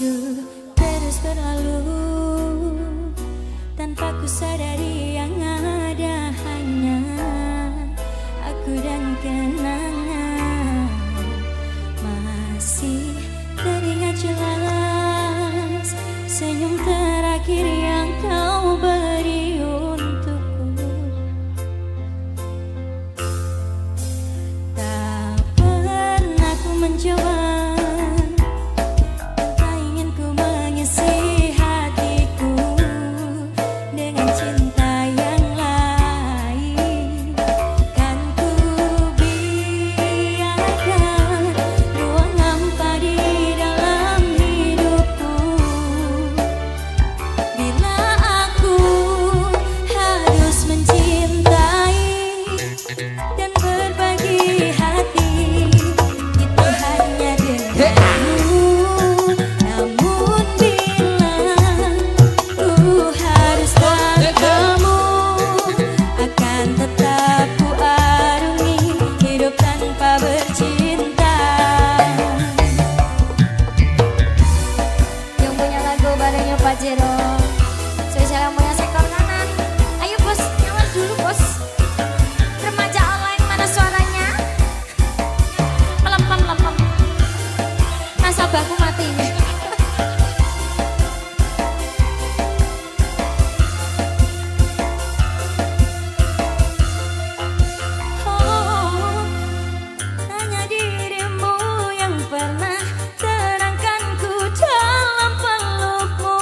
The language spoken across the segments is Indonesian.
Waktu terus berlalu tanpa ku sadari yang ada hanya aku dan kenangan. Masih teringat jelas senyum terakhir yang kau beri untukku. Tak pernah ku mencoba spesial yang punya sektor kanan. Ayo bos, nyawar dulu bos. Remaja online mana suaranya? Melempem. Nasabahku mati ini. Hanya dirimu yang pernah terangkanku dalam pelukmu.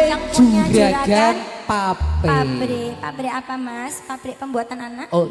yang punya Juragan Pabrik. Pabrik apa mas? Pabrik pembuatan anak? Oh